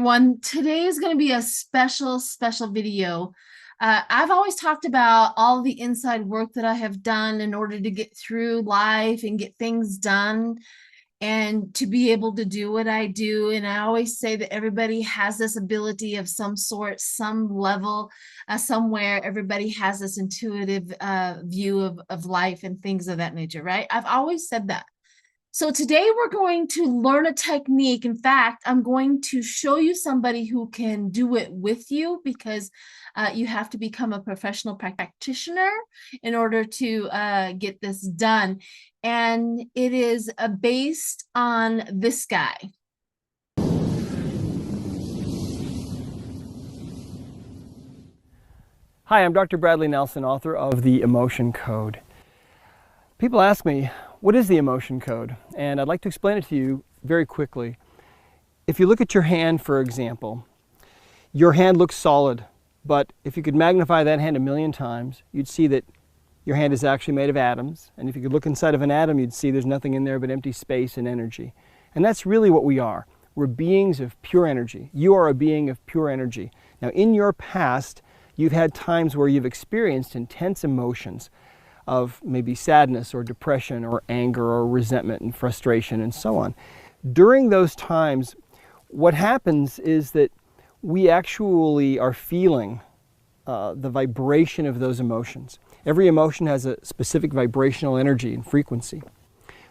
everyone. Today is going to be a special video. I've always talked about all the inside work that I have done in order to get through life and get things done and to be able to do what I do. And I always say that everybody has this ability of some sort, some level, somewhere. Everybody has this intuitive view of life and things of that nature, right? I've always said that. So today we're going to learn a technique. In fact, I'm going to show you somebody who can do it with you because you have to become a professional practitioner in order to get this done. And it is based on this guy. Hi, I'm Dr. Bradley Nelson, author of The Emotion Code. People ask me, what is the emotion code? And I'd like to explain it to you very quickly. If you look at your hand, for example, your hand looks solid, but if you could magnify that hand 1,000,000 times, you'd see that your hand is actually made of atoms. And if you could look inside of an atom, you'd see there's nothing in there but empty space and energy. And that's really what we are. We're beings of pure energy. You are a being of pure energy. Now, in your past, you've had times where you've experienced intense emotions of maybe sadness or depression or anger or resentment and frustration and so on. During those times, what happens is that we actually are feeling the vibration of those emotions. Every emotion has a specific vibrational energy and frequency.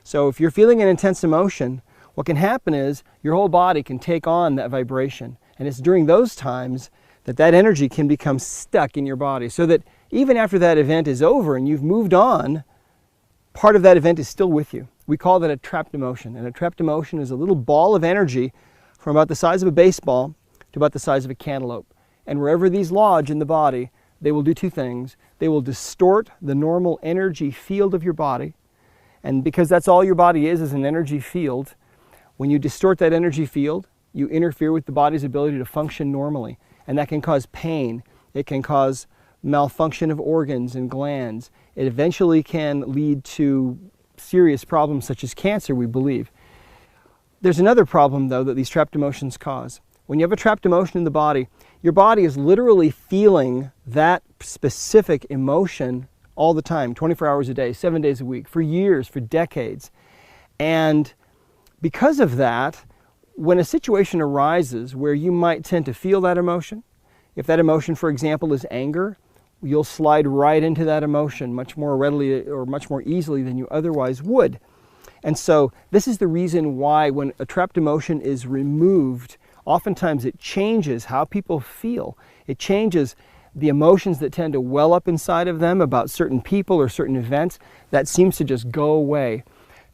So if you're feeling an intense emotion, what can happen is your whole body can take on that vibration. And it's during those times that that energy can become stuck in your body, so that even after that event is over and you've moved on, part of that event is still with you. We call that a trapped emotion. And a trapped emotion is a little ball of energy from about the size of a baseball to about the size of a cantaloupe. And wherever these lodge in the body, they will do two things. They will distort the normal energy field of your body. And because that's all your body is an energy field, when you distort that energy field, you interfere with the body's ability to function normally. And that can cause pain. It can cause malfunction of organs and glands. It eventually can lead to serious problems such as cancer, we believe. There's another problem, though, that these trapped emotions cause. When you have a trapped emotion in the body, your body is literally feeling that specific emotion all the time, 24 hours a day, 7 days a week, for years, for decades. And because of that, when a situation arises where you might tend to feel that emotion, if that emotion, for example, is anger, you'll slide right into that emotion much more readily or much more easily than you otherwise would. And so this is the reason why when a trapped emotion is removed, oftentimes it changes how people feel. It changes the emotions that tend to well up inside of them about certain people or certain events. That seems to just go away.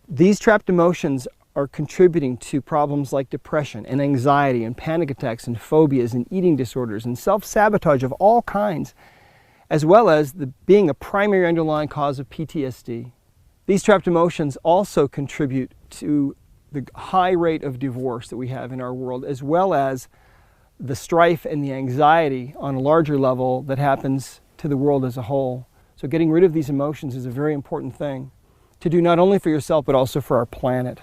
These trapped emotions are contributing to problems like depression and anxiety and panic attacks and phobias and eating disorders and self-sabotage of all kinds, as well as being a primary underlying cause of PTSD. These trapped emotions also contribute to the high rate of divorce that we have in our world, as well as the strife and the anxiety on a larger level that happens to the world as a whole. So getting rid of these emotions is a very important thing to do, not only for yourself, but also for our planet.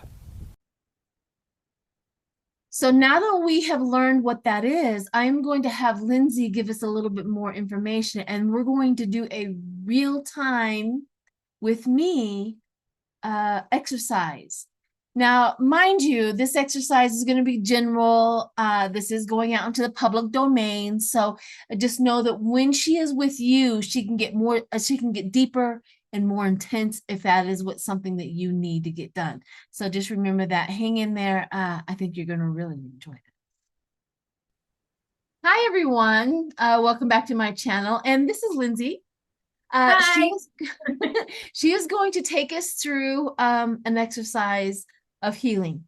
So now that we have learned what that is, I'm going to have Lindsay give us a little bit more information, and we're going to do a real-time with me exercise. Now, mind you, this exercise is going to be general. This is going out into the public domain. So just know that when she is with you, she can get more, she can get deeper and more intense if that is what something that you need to get done. So just remember that. Hang in there. I think you're going to really enjoy it. Hi, everyone. Welcome back to my channel. And this is Lindsay. She is going to take us through an exercise of healing.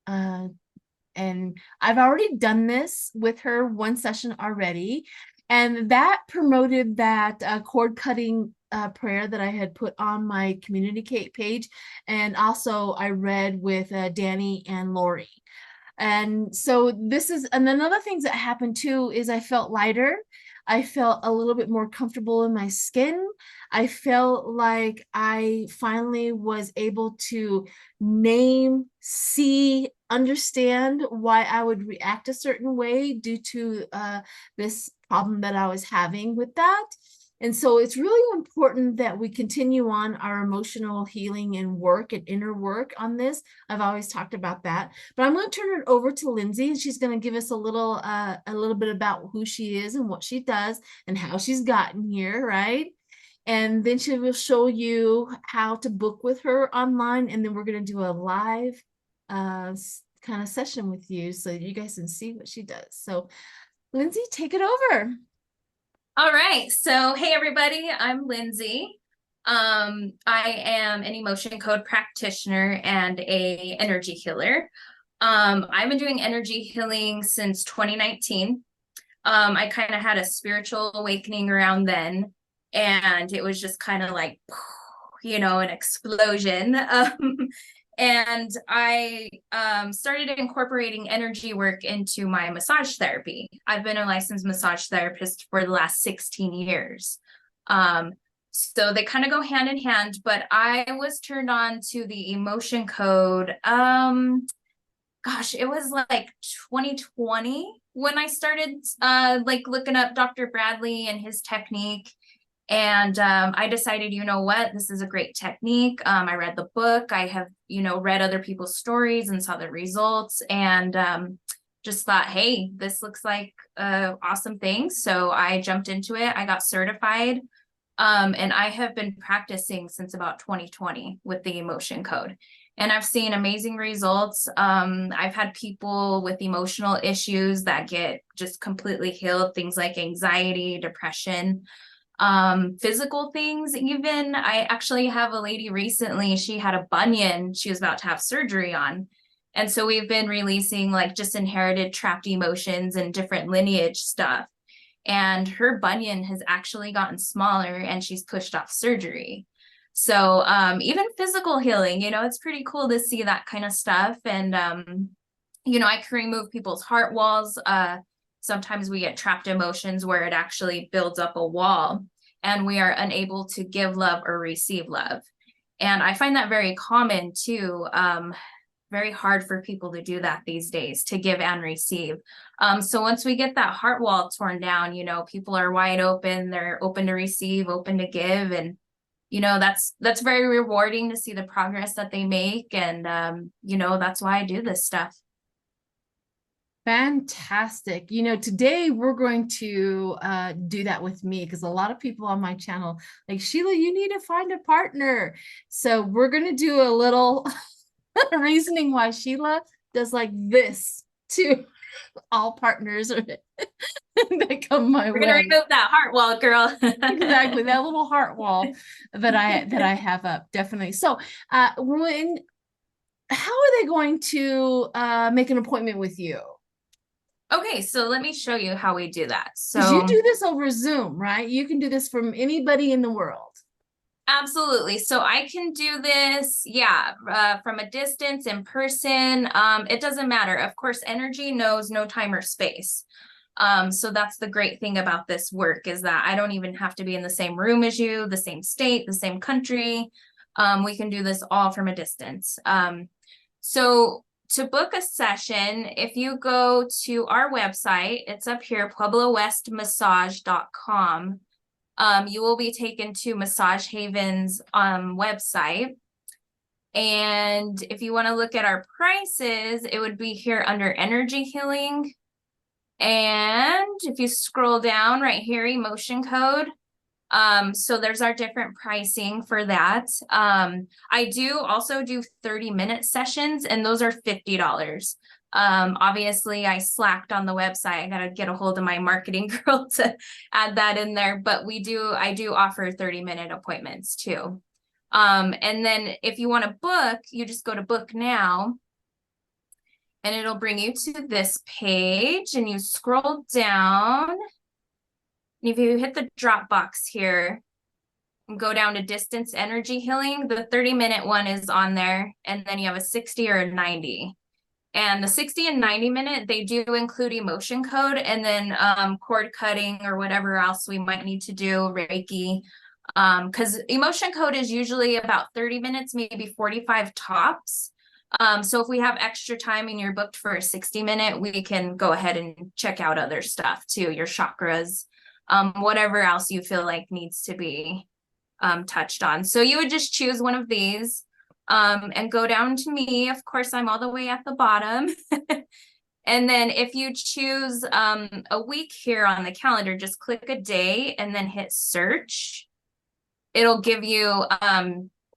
And I've already done this with her one session already. And that promoted that cord cutting prayer that I had put on my community page. And also I read with Danny and Lori. And so this is, and then other things that happened too is I felt lighter. I felt a little bit more comfortable in my skin. I felt like I finally was able to name, see, understand why I would react a certain way due to this problem that I was having with that. And so it's really important that we continue on our emotional healing and work and inner work on this. I've always talked about that, but I'm going to turn it over to Lindsay, and she's going to give us a little bit about who she is and what she does and how she's gotten here, right? And then she will show you how to book with her online, and then we're going to do a live kind of session with you so you guys can see what she does. So Lindsay, take it over. All right. So, hey, everybody, I'm Lindsay. I am an emotion code practitioner and a energy healer. I've been doing energy healing since 2019. I kind of had a spiritual awakening around then, and it was just kind of like, an explosion. And I started incorporating energy work into my massage therapy. I've been a licensed massage therapist for the last 16 years. So they kind of go hand in hand, but I was turned on to the emotion code. Gosh, it was like 2020 when I started like looking up Dr. Bradley and his technique. And I decided, you know what, this is a great technique. I read the book. I have, read other people's stories and saw the results, and just thought, hey, this looks like an awesome thing. So I jumped into it. I got certified. And I have been practicing since about 2020 with the emotion code. And I've seen amazing results. I've had people with emotional issues that get just completely healed, things like anxiety, depression, physical things. Even I actually have a lady recently, she had a bunion she was about to have surgery on, and so we've been releasing like just inherited trapped emotions and different lineage stuff, and her bunion has actually gotten smaller and she's pushed off surgery. So even physical healing, it's pretty cool to see that kind of stuff. And I can remove people's heart walls. Sometimes we get trapped emotions where it actually builds up a wall and we are unable to give love or receive love. And I find that very common too. Very hard for people to do that these days, to give and receive. So once we get that heart wall torn down, people are wide open, they're open to receive, open to give. And, that's very rewarding to see the progress that they make. And, that's why I do this stuff. Fantastic. Today we're going to do that with me, because a lot of people on my channel like, Sheila, you need to find a partner. So we're going to do a little reasoning why Sheila does like this to all partners that come my way. We're gonna remove that heart wall, girl. Exactly, that little heart wall that I have up, definitely. So how are they going to make an appointment with you? Okay, so let me show you how we do that. So you do this over Zoom, right? You can do this from anybody in the world. Absolutely. So I can do this, from a distance, in person. It doesn't matter. Of course, energy knows no time or space. So that's the great thing about this work, is that I don't even have to be in the same room as you, the same state, the same country. We can do this all from a distance. So to book a session, if you go to our website, it's up here, pueblowestmassage.com. You will be taken to Massage Haven's website. And if you want to look at our prices, it would be here under energy healing. And if you scroll down right here, emotion code. So there's our different pricing for that. I do also do 30-minute sessions, and those are $50. Obviously I slacked on the website. I got to get a hold of my marketing girl to add that in there, but I do offer 30-minute appointments too. And then if you want to book, you just go to book now, and it'll bring you to this page, and you scroll down. And if you hit the drop box here and go down to distance energy healing, the 30-minute one is on there, and then you have a 60 or a 90. And the 60 and 90-minute, they do include emotion code, and then cord cutting or whatever else we might need to do, Reiki. Because emotion code is usually about 30 minutes, maybe 45 tops. So if we have extra time and you're booked for a 60-minute, we can go ahead and check out other stuff too, your chakras, whatever else you feel like needs to be touched on. So you would just choose one of these and go down to me. Of course, I'm all the way at the bottom. And then if you choose a week here on the calendar, just click a day and then hit search. It'll give you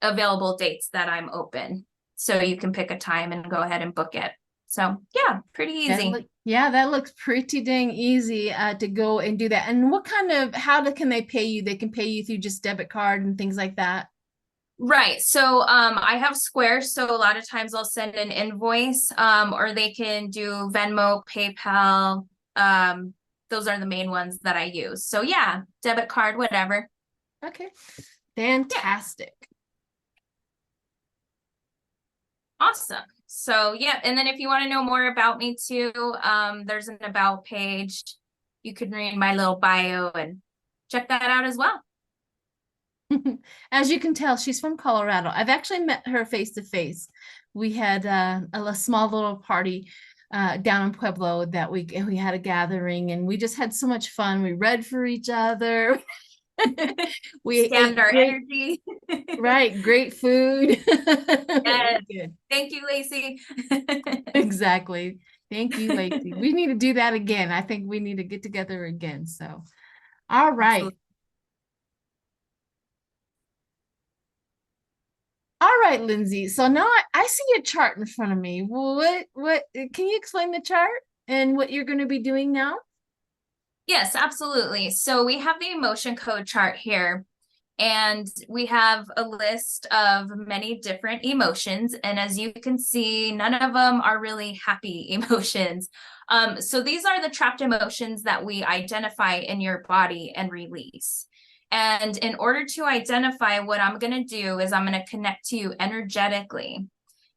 available dates that I'm open. So you can pick a time and go ahead and book it. So yeah, pretty easy. Yeah, that looks pretty dang easy to go and do that. And what kind of, can they pay you? They can pay you through just debit card and things like that. Right. So I have Square, so a lot of times I'll send an invoice, or they can do Venmo, PayPal. Those are the main ones that I use. So yeah, debit card, whatever. Okay. Fantastic. Yeah. Awesome. So yeah, and then if you want to know more about me too, there's an about page. You can read my little bio and check that out as well. As you can tell, she's from Colorado. I've actually met her face to face. We had a small little party down in Pueblo that week, and we had a gathering, and we just had so much fun. We read for each other. We scanned our energy. Right, great food. Yes. Good. Thank you, Lacey. Exactly. Thank you, Lacey. We need to do that again. I think we need to get together again. So, all right. Absolutely. All right, Lindsay. So now I see a chart in front of me. What can you explain the chart and what you're going to be doing now? Yes, absolutely. So we have the emotion code chart here, and we have a list of many different emotions. And as you can see, none of them are really happy emotions. So these are the trapped emotions that we identify in your body and release. And in order to identify, what I'm going to do is I'm going to connect to you energetically.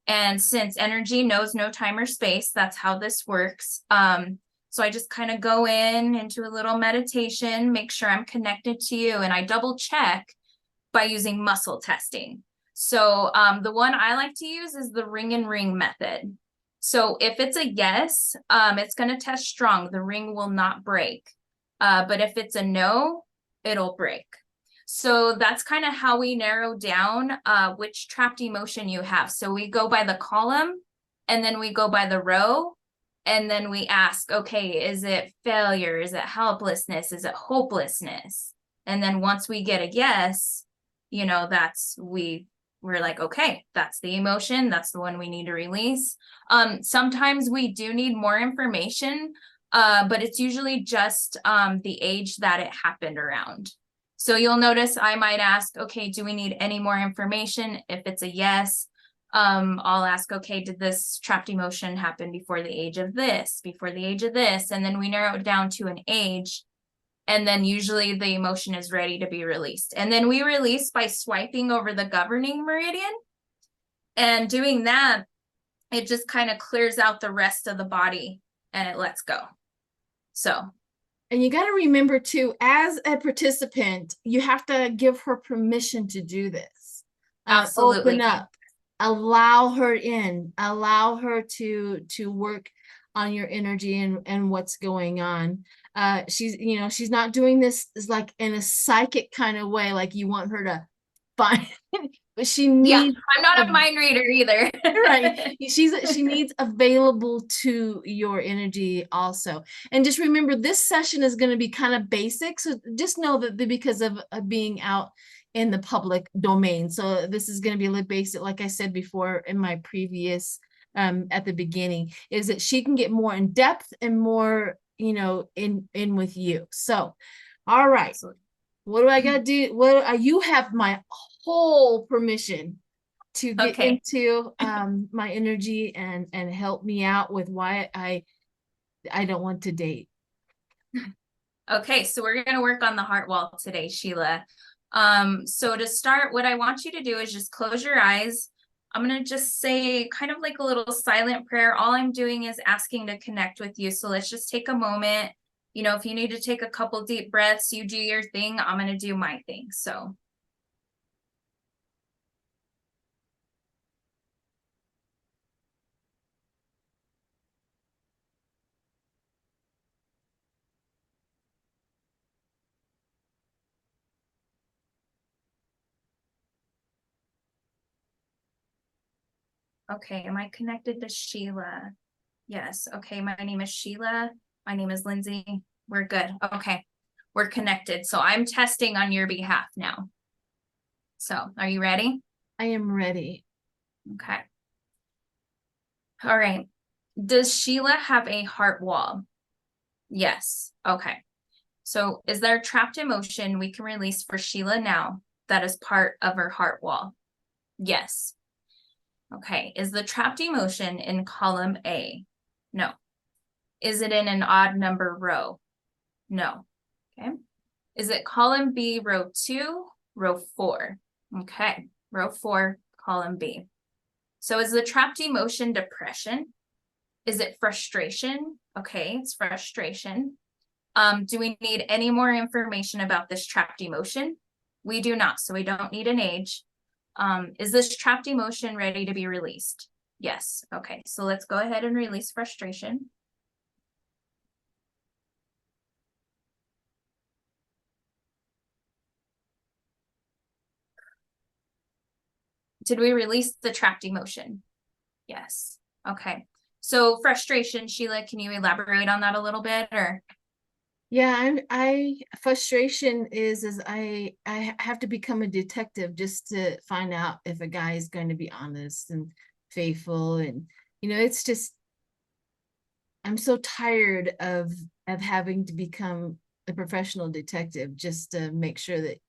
And since energy knows no time or space, that's how this works. So I just kind of go into a little meditation, make sure I'm connected to you, and I double check by using muscle testing. So the one I like to use is the ring and ring method. So if it's a yes, it's going to test strong. The ring will not break. But if it's a no, it'll break. So that's kind of how we narrow down which trapped emotion you have. So we go by the column, and then we go by the row, and then we ask, okay, is it failure? Is it helplessness? Is it hopelessness? And then once we get a yes, you know, we're like, okay, that's the emotion. That's the one we need to release. Sometimes we do need more information, but it's usually just the age that it happened around. So you'll notice I might ask, okay, do we need any more information? If it's a yes, I'll ask, okay, did this trapped emotion happen before the age of this, before the age of this? And then we narrow it down to an age. And then usually the emotion is ready to be released. And then we release by swiping over the governing meridian. And doing that, it just kind of clears out the rest of the body and it lets go. So. And you got to remember too, as a participant, you have to give her permission to do this. Absolutely. Open up, allow her in, allow her to work on your energy and what's going on. She's not doing this is like in a psychic kind of way, like you want her to find, but she needs. I'm not a mind reader either. Right. She needs available to your energy also. And just remember, this session is going to be kind of basic. So just know that because of being out in the public domain. So this is going to be a little basic, like I said before in my previous at the beginning, is that she can get more in depth and more, in with you. So, all right. Absolutely. What do I got to do? You have my whole permission to get into my energy and help me out with why I don't want to date. Okay, so we're going to work on the heart wall today, Sheila. So to start, what I want you to do is just close your eyes. I'm going to just say kind of like a little silent prayer. All I'm doing is asking to connect with you. So let's just take a moment. If you need to take a couple deep breaths, you do your thing. I'm going to do my thing. So. Okay, am I connected to Sheila? Yes. Okay, my name is Sheila. My name is Lindsay. We're good. Okay, we're connected. So I'm testing on your behalf now. So are you ready? I am ready. Okay. All right. Does Sheila have a heart wall? Yes. Okay. So is there trapped emotion we can release for Sheila now that is part of her heart wall? Yes. Okay. Is the trapped emotion in column A? No. Is it in an odd number row? No. Okay. Is it column B, row 2, row 4? Okay. Row 4, column B. So is the trapped emotion depression? Is it frustration? Okay, it's frustration. Do we need any more information about this trapped emotion? We do not, so we don't need an age. Is this trapped emotion ready to be released? Yes. Okay, so let's go ahead and release frustration. Did we release the trapped emotion? Yes. Okay. So frustration, Sheila, can you elaborate on that a little bit, or? Yeah, I frustration is I have to become a detective just to find out if a guy is going to be honest and faithful, and it's just I'm so tired of having to become a professional detective just to make sure that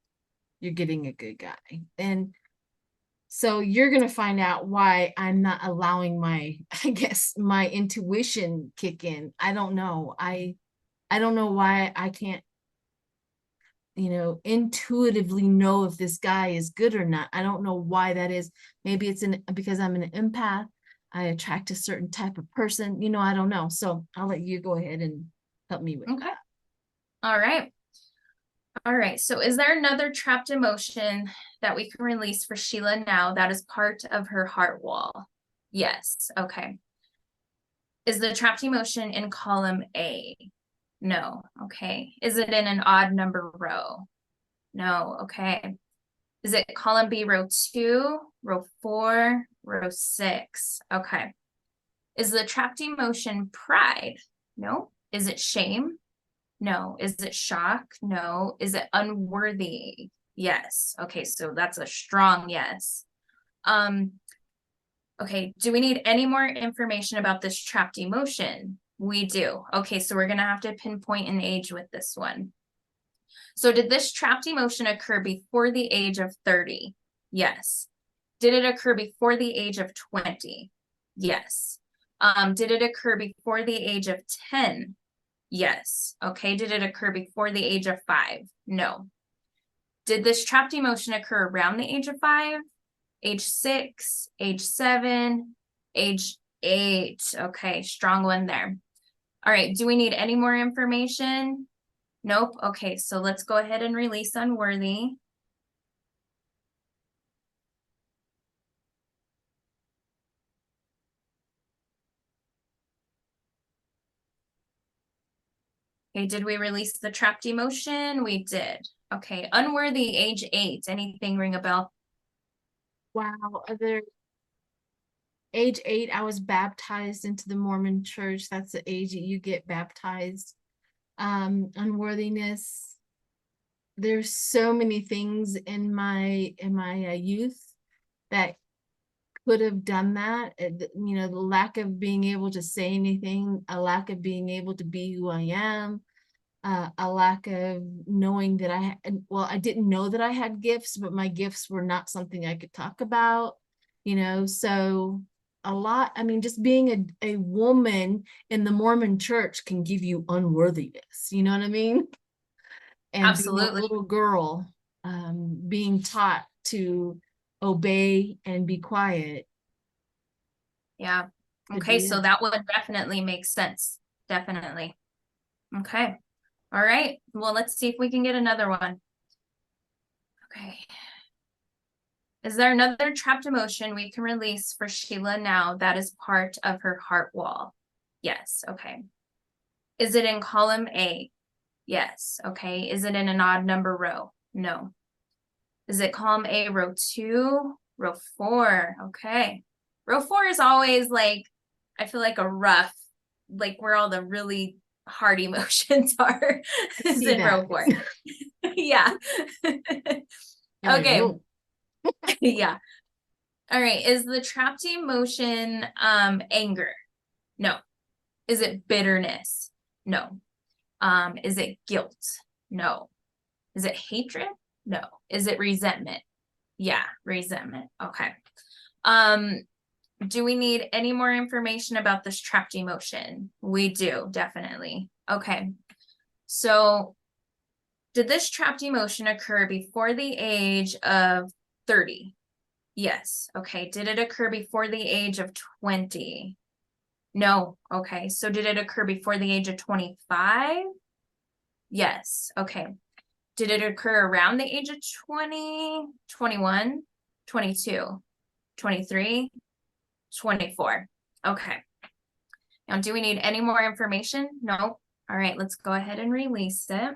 you're getting a good guy. And so you're going to find out why I'm not allowing my I guess my intuition kick in. I don't know. I don't know why I can't intuitively know if this guy is good or not. I don't know why that is. Maybe it's because I'm an empath. I attract a certain type of person. I don't know. So I'll let you go ahead and help me with Okay. that. All right. All right. So is there another trapped emotion that we can release for Sheila now that is part of her heart wall? Yes. Okay. Is the trapped emotion in column A? No. Okay. Is it in an odd number row? No. Okay. Is it column B, row 2, row 4, row 6? Okay. Is the trapped emotion pride? No. Is it shame? No. Is it shock? No. Is it unworthy? Yes. Okay, so that's a strong yes. Okay, do we need any more information about this trapped emotion? We do. Okay, so we're gonna have to pinpoint an age with this one. So did this trapped emotion occur before the age of 30? Yes. Did it occur before the age of 20? Yes. Did it occur before the age of 10? Yes. Okay. Did it occur before the age of 5? No. Did this trapped emotion occur around the age of 5? Age 6? Age 7? Age 8? Okay. Strong one there. All right. Do we need any more information? Nope. Okay. So let's go ahead and release unworthy. Okay, did we release the trapped emotion? We did. Okay, unworthy, age 8. Anything ring a bell? Wow. Other age 8, I was baptized into the Mormon church. That's the age that you get baptized. Unworthiness. There's so many things in my youth that could have done that. The lack of being able to say anything, a lack of being able to be who I am, a lack of knowing that I didn't know that I had gifts, but my gifts were not something I could talk about, so a lot. I mean, just being a woman in the Mormon church can give you unworthiness, you know what I mean? And being a Absolutely. little girl, being taught to obey and be quiet. Yeah. Could Okay, be so it. that would definitely make sense. Definitely. Okay. All right. Well, let's see if we can get another one. Okay. Is there another trapped emotion we can release for Sheila now that is part of her heart wall? Yes. Okay. Is it in column A? Yes. Okay. Is it in an odd number row? No. Is it column A, row 2, row 4? Okay. Row 4 is always like, I feel like a rough, like where all the really hard emotions are is See in row that. 4. Yeah. You're like, Okay. whoa. Yeah. All right. Is the trapped emotion anger? No. Is it bitterness? No. Is it guilt? No. Is it hatred? No. Is it resentment? Yeah, resentment. Okay. Um, do we need any more information about this trapped emotion? We do, definitely. Okay. So, did this trapped emotion occur before the age of 30? Yes. Okay. Did it occur before the age of 20? No. Okay. So, did it occur before the age of 25? Yes. Okay. Did it occur around the age of 20, 21, 22, 23, 24? Okay. Now, do we need any more information? No. All right, let's go ahead and release it.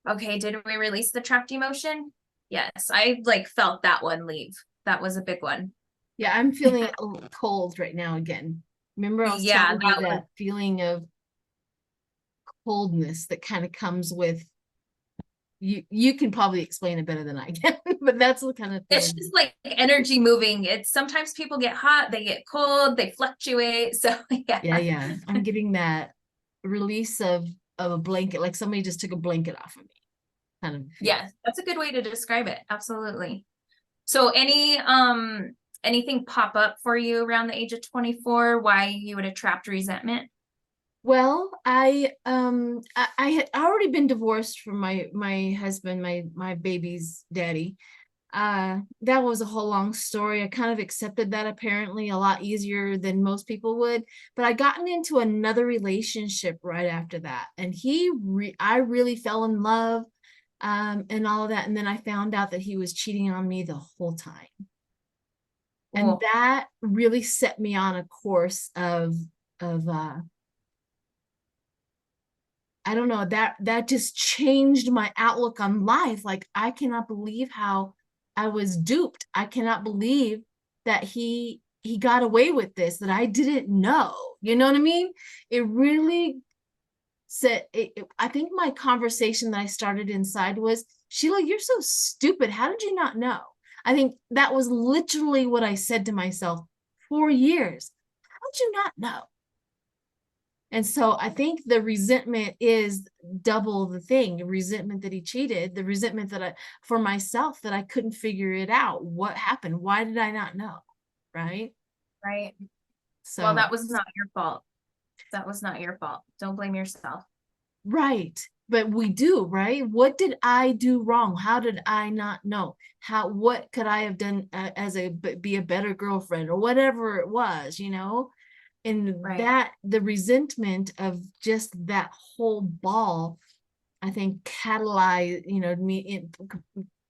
Okay, did we release the trapped emotion? Yes, I like felt that one leave. That was a big one. Yeah, I'm feeling a little cold right now again. Remember, I was Yeah, telling you that that was, feeling of coldness that kind of comes with you can probably explain it better than I can, but that's the kind of it's feeling. just like energy moving. It's sometimes people get hot, they get cold, they fluctuate. So Yeah, yeah. yeah. I'm getting that release of a blanket, like somebody just took a blanket off of me. Kind of feel. Yeah, that's a good way to describe it. Absolutely. So anything pop up for you around the age of 24 why you would have trapped resentment? Well, I had already been divorced from my husband, my baby's daddy. That was a whole long story. I kind of accepted that apparently a lot easier than most people would, but I gotten into another relationship right after that, and I really fell in love, and all of that, and then I found out that he was cheating on me the whole time, and Cool. that really set me on a course of I don't know, that just changed my outlook on life. Like, I cannot believe how I was duped. I cannot believe that he got away with this, that I didn't know. You know what I mean? It really I think my conversation that I started inside was, Sheila, you're so stupid. How did you not know? I think that was literally what I said to myself for years. How did you not know? And so I think the resentment is double the thing. The resentment that he cheated, the resentment that for myself, that I couldn't figure it out. What happened? Why did I not know? Right. Right. Well, So, that was not your fault. That was not your fault. Don't blame yourself. right. But we do, right? What did I do wrong? How did I not know? What could I have done be a better girlfriend or whatever it was, you know? And Right. that the resentment of just that whole ball, I think catalyze,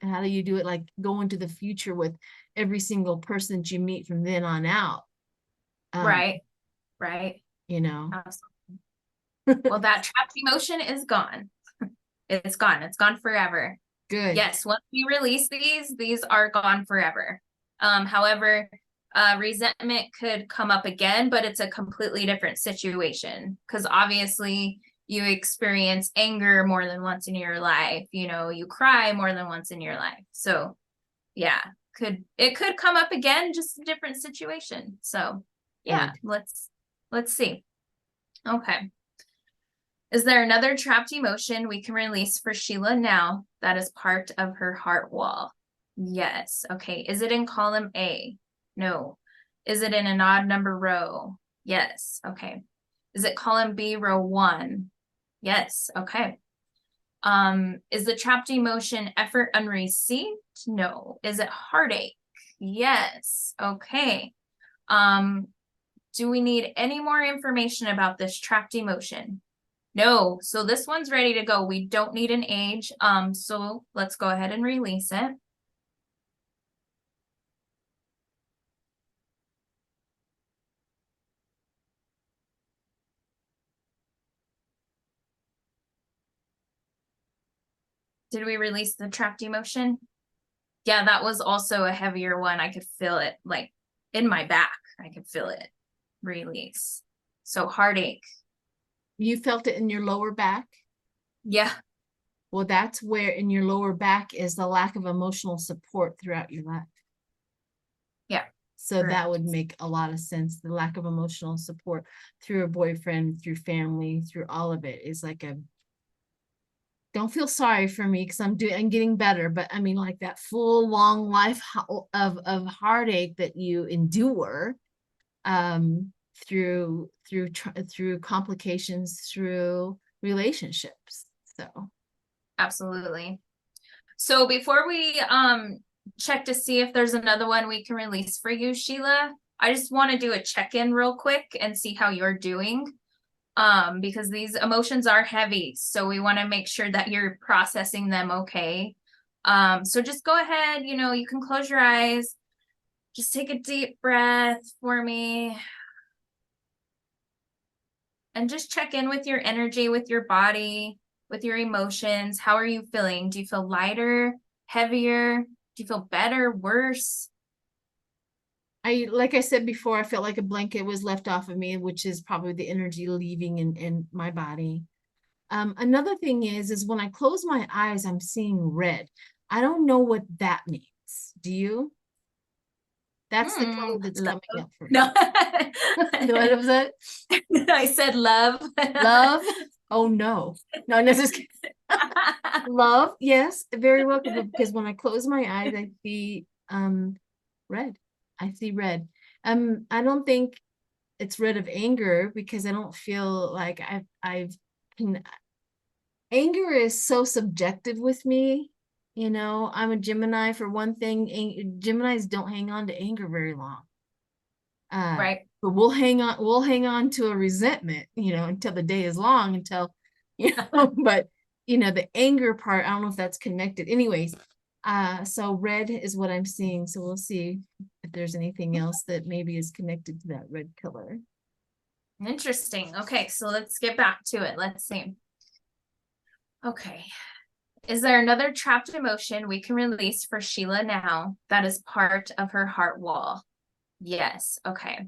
how do you do it? Like, go into the future with every single person that you meet from then on out. Um, Right. Right. you know, Absolutely. Well, that trapped emotion is gone. It's gone. It's gone forever. good. Yes, once we release these are gone forever. However, resentment could come up again, but it's a completely different situation because obviously you experience anger more than once in your life. You know, you cry more than once in your life. So yeah, it could come up again, just a different situation. So yeah, Good. let's see. Okay. Is there another trapped emotion we can release for Sheila now that is part of her heart wall? Yes. Okay. Is it in column A? No. Is it in an odd number row? Yes. Okay. Is it column B, row 1? Yes. Okay. Is the trapped emotion effort unreceived? No. Is it heartache? Yes. Okay. Um, do we need any more information about this trapped emotion? No, so this one's ready to go. We don't need an age. So let's go ahead and release it. Did we release the trapped emotion? Yeah, that was also a heavier one. I could feel it like in my back. I could feel it release. So heartache. You felt it in your lower back? Yeah. Well, that's where in your lower back is the lack of emotional support throughout your life. Yeah. So Correct. that would make a lot of sense. The lack of emotional support through a boyfriend, through family, through all of it is like a, don't feel sorry for me because I'm getting better, but I mean like that full long life of heartache that you endure through complications, through relationships. So Absolutely. So before we check to see if there's another one we can release for you, Sheila, I just want to do a check-in real quick and see how you're doing. Because these emotions are heavy, so we want to make sure that you're processing them okay. So just go ahead, you can close your eyes. Just take a deep breath for me. And just check in with your energy, with your body, with your emotions. How are you feeling? Do you feel lighter, heavier? Do you feel better, worse? like I said before, I felt like a blanket was left off of me, which is probably the energy leaving in my body. Another thing is when I close my eyes, I'm seeing red. I don't know what that means. Do you? That's the color that's Love. coming up for me. No. What was that? I said love. Love? Oh no. No, just kidding. Love, yes, very welcome. Because when I close my eyes, I see red. I see red. I don't think it's red of anger because I don't feel like I've can anger is so subjective with me. I'm a Gemini for one thing. Geminis don't hang on to anger very long. Right. But we'll hang on to a resentment, until the day is long, until, but the anger part, I don't know if that's connected. Anyways, so red is what I'm seeing. So we'll see if there's anything else that maybe is connected to that red color. Interesting. Okay, so let's get back to it. Let's see. Okay. Is there another trapped emotion we can release for Sheila now that is part of her heart wall? Yes. Okay.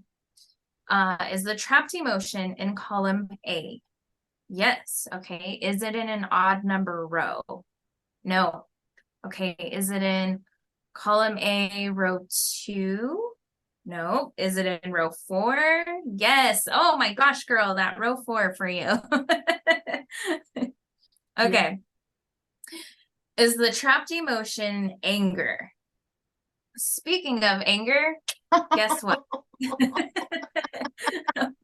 Is the trapped emotion in column A? Yes. Okay. Is it in an odd number row? No. Okay. Is it in column A, row 2? No. Is it in row 4? Yes. Oh my gosh, girl, that row 4 for you. Okay. Is the trapped emotion anger? Speaking of anger, guess what?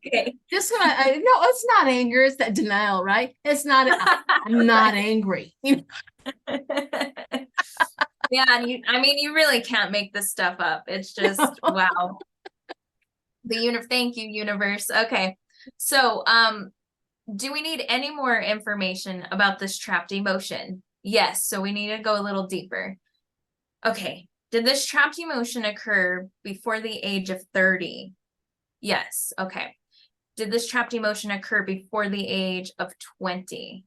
Okay. Just when no, it's not anger, it's that denial, right? It's not, I'm not angry. Yeah, and you really can't make this stuff up. It's just wow. Thank you, universe. Okay. So, do we need any more information about this trapped emotion? Yes, so we need to go a little deeper. Okay. Did this trapped emotion occur before the age of 30? Yes. Okay. Did this trapped emotion occur before the age of 20?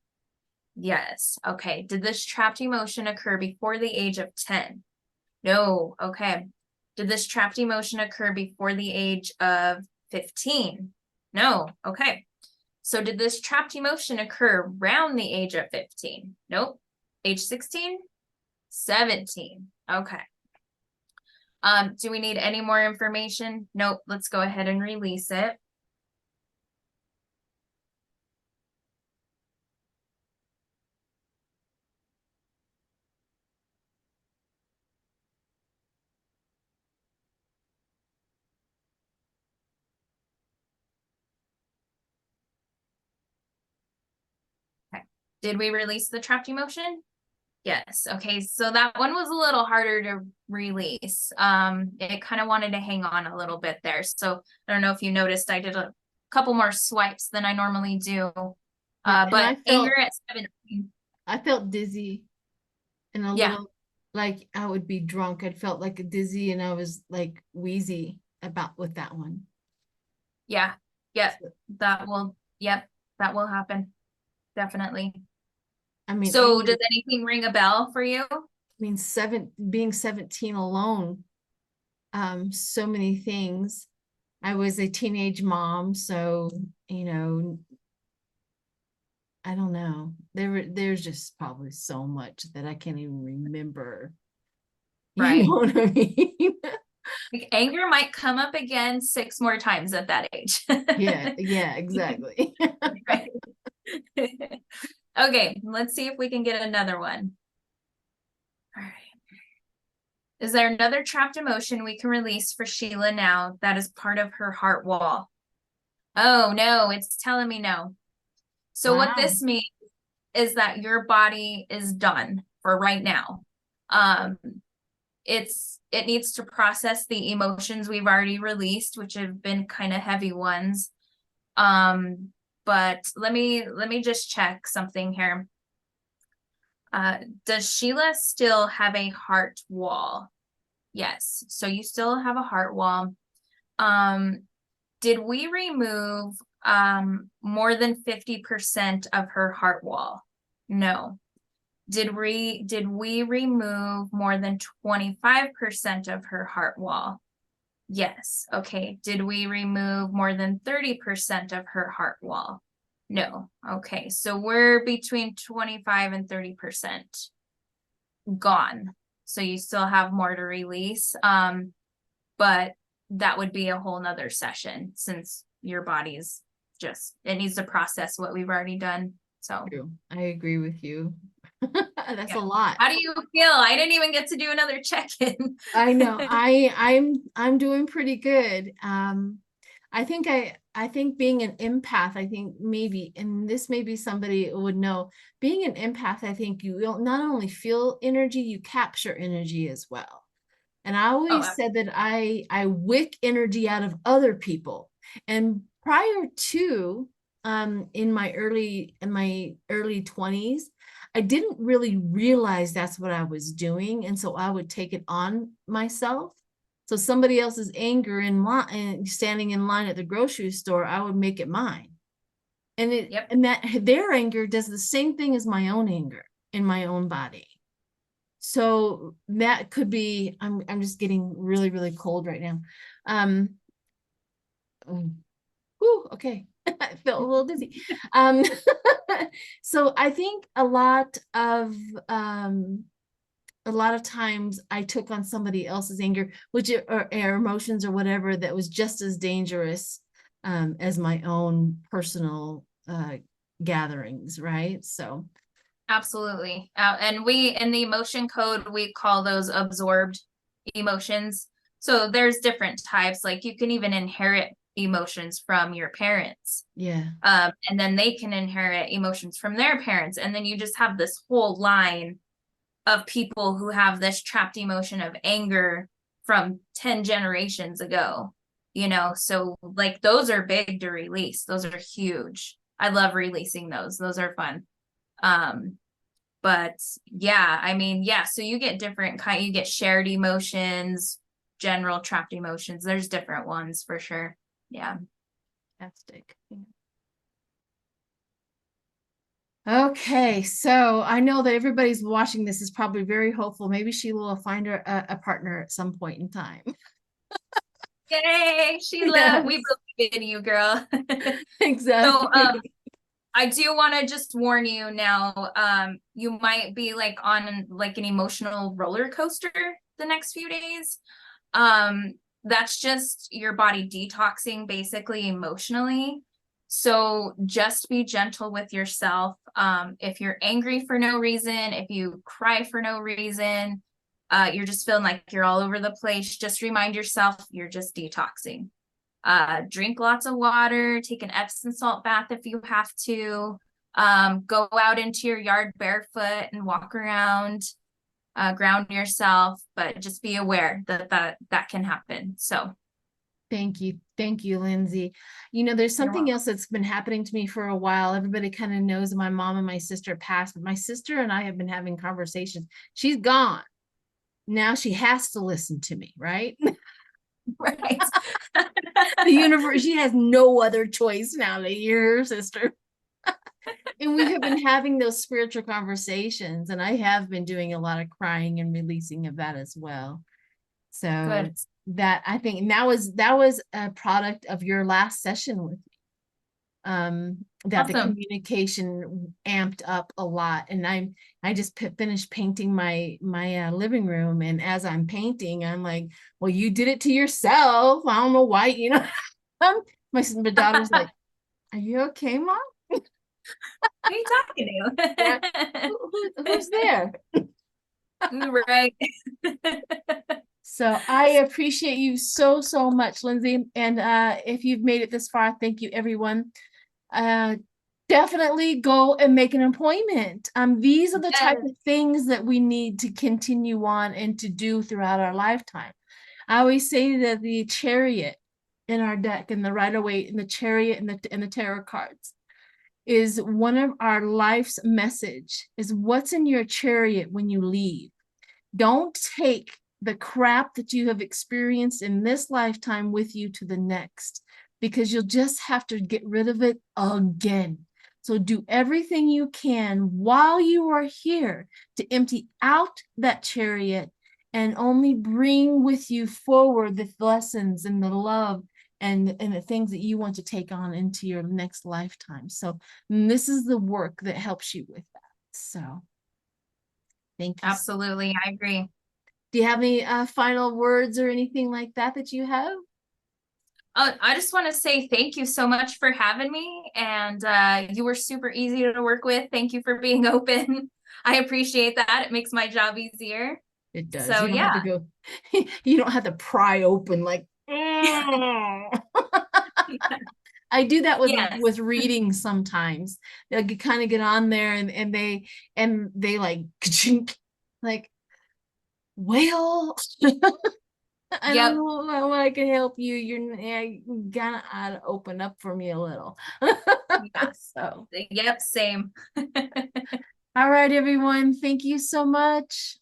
Yes. Okay. Did this trapped emotion occur before the age of 10? No. Okay. Did this trapped emotion occur before the age of 15? No. Okay. So did this trapped emotion occur around the age of 15? Nope. Age 16? 17. Okay. Do we need any more information? Nope. Let's go ahead and release it. Okay. Did we release the trapped emotion? Yes. Okay. So that one was a little harder to release. It kind of wanted to hang on a little bit there. So I don't know if you noticed, I did a couple more swipes than I normally do. But anger at 17. I felt dizzy and a Yeah. little like I would be drunk. I felt like dizzy and I was like wheezy with that one. Yeah. Yep. That will happen. Definitely. I mean, So anger, does anything ring a bell for you? I mean, being 17 alone, so many things. I was a teenage mom, so, you know, I don't know. There's just probably so much that I can't even remember. You know Right. what I mean? Like, anger might come up again 6 more times at that age. Yeah, exactly. Right. Okay, let's see if we can get another one. All right. Is there another trapped emotion we can release for Sheila now that is part of her heart wall? Oh no, it's telling me no. So what Wow. this means is that your body is done for right now. Um, it needs to process the emotions we've already released, which have been kind of heavy ones. But let me just check something here. Does Sheila still have a heart wall? Yes. So you still have a heart wall. Did we remove more than 50% of her heart wall? No. Did we remove more than 25% of her heart wall? Yes. Okay. Did we remove more than 30% of her heart wall? No. Okay. So we're between 25 and 30% gone. So you still have more to release. But that would be a whole nother session since your body's just, it needs to process what we've already done. So True. I agree with you. That's yeah. a lot. How do you feel? I didn't even get to do another check-in. I know. I'm doing pretty good. I think being an empath, I think maybe, and this maybe somebody would know, being an empath, I think you will not only feel energy, you capture energy as well. And I Oh, always said that I wick energy out of other people. And prior to in my early 20s, I didn't really realize that's what I was doing. And so I would take it on myself. So somebody else's anger in line and standing in line at the grocery store, I would make it mine. yep. And that their anger does the same thing as my own anger in my own body. So that could be, I'm just getting really, really cold right now. Whew, okay. I felt a little dizzy. Um, so I think a lot of times I took on somebody else's anger, or emotions or whatever that was just as dangerous as my own personal gatherings, right? So Absolutely. And we, in the emotion code, we call those absorbed emotions. So there's different types, like you can even inherit emotions from your parents. yeah, And then they can inherit emotions from their parents. And then you just have this whole line of people who have this trapped emotion of anger from 10 generations ago, so like those are big to release. Those are huge. I love releasing those. Those are fun. But yeah, I mean, yeah, so you get you get shared emotions, general trapped emotions. There's different ones for sure. Yeah. fantastic. Okay, so I know that everybody's watching this is probably very hopeful. Maybe Sheila will find her a partner at some point in time. Yay, Sheila. Yes, We believe in you, girl. So exactly. I do want to just warn you now, you might be like on like an emotional roller coaster the next few days. That's just your body detoxing basically emotionally. So just be gentle with yourself. If you're angry for no reason, if you cry for no reason, you're just feeling like you're all over the place, just remind yourself you're just detoxing. Drink lots of water, take an Epsom salt bath if you have to. Go out into your yard barefoot and walk around, ground yourself, but just be aware that can happen. So Thank you, Lindsay. You know, there's you're something welcome. else that's been happening to me for a while. Everybody kind of knows my mom and my sister passed, but my sister and I have been having conversations. She's gone. Now she has to listen to me, right? Right. The universe, she has no other choice now to hear her sister. And when we have been having those spiritual conversations, and I have been doing a lot of crying and releasing of that as well. So Good. that, I think that was a product of your last session with me. That the Awesome. communication amped up a lot, and I just finished painting my living room, and as I'm painting, I'm like, well, you did it to yourself. I don't know why, you know. My daughter's like, are you okay, Mom? Who are you talking Yeah. to? Who's there? Right. So I appreciate you so much, Lindsay. And if you've made it this far, thank you, everyone. Definitely go and make an appointment. These are the type Yes. of things that we need to continue on and to do throughout our lifetime. I always say that the chariot in our deck and the Rider-Waite and the chariot and the tarot cards is one of our life's message, is what's in your chariot when you leave. Don't take the crap that you have experienced in this lifetime with you to the next, because you'll just have to get rid of it again. So do everything you can while you are here to empty out that chariot and only bring with you forward the lessons and the love and the things that you want to take on into your next lifetime. So this is the work that helps you with that. So thank you. Absolutely. I agree. Do you have any final words or anything like that that you have? I just want to say thank you so much for having me, and you were super easy to work with. Thank you for being open. I appreciate that. It makes my job easier. It does. So You don't have to yeah. go, you don't have to pry open like, I do that Yes. with reading sometimes. They'll kind of get on there and they like, like, well, I don't Yep. know how I can help you. You're gonna open up for me a little. Yes. So, Yep. Same. all right, everyone. Thank you so much.